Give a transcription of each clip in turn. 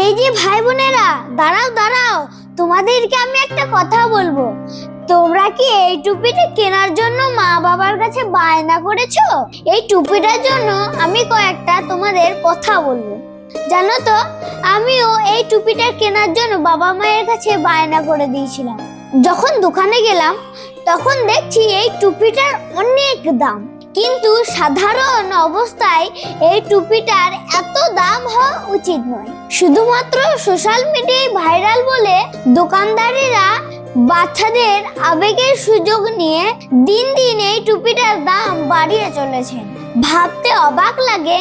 এই যে ভাই বোনেরা, দাঁড়াও দাঁড়াও, তোমাদেরকে আমি একটা কথা বলবো। তোমরা কি এই টুপিটা কেনার জন্য মা বাবার কাছে বায়না করেছো? এই টুপিটার জন্য আমি কয়েকটা তোমাদের কথা বলবো। জানো তো, আমিও এই টুপিটা কেনার জন্য বাবা মায়ের কাছে বায়না করে দিয়েছিলাম। যখন দোকানে গেলাম তখন দেখছি এই টুপিটার অনেক দাম, কিন্তু সাধারণ অবস্থায় এই টুপিটার এত দাম হওয়া উচিত নয়। শুধুমাত্র সোশ্যাল মিডিয়ায় ভাইরাল বলে দোকানদারেরা বাচ্চাদের আবেগের সুযোগ নিয়ে দিন দিন এই টুপিটার দাম বাড়িয়ে চলেছেন। ভাবতে অবাক লাগে,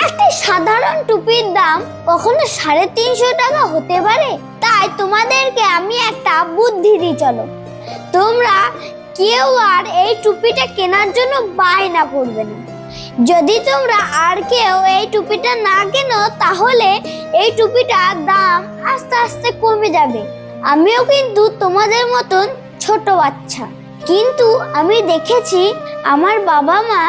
একটা সাধারণ টুপির দাম কখনো 350 টাকা হতে পারে? তাই তোমাদেরকে আমি একটা বুদ্ধি দিই, চলো তোমরা কেউ আর এই টুপিটা কেনার জন্য বায়না করবে না। যদি তোমরা আর কেউ এই টুপিটা না কেনো, তাহলে এই টুপিটার দাম আস্তে আস্তে কমে যাবে। আমিও কিন্তু তোমাদের মতন ছোট বাচ্চা, কিন্তু আমি দেখেছি আমার বাবা মা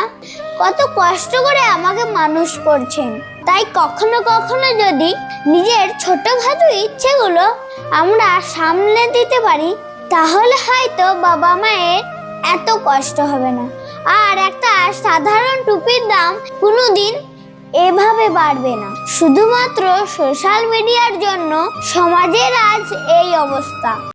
কত কষ্ট করে আমাকে মানুষ করছেন। তাই কখনো কখনো যদি নিজের ছোটখাটো ইচ্ছেগুলো আমরা সামলে দিতে পারি, তাহলে হয়তো বাবা মায়ের এত কষ্ট হবে না, আর একটা সাধারণ টুপির দাম কোনোদিন এভাবে বাড়বে না। শুধুমাত্র সোশ্যাল মিডিয়ার জন্য সমাজের আজ এই অবস্থা।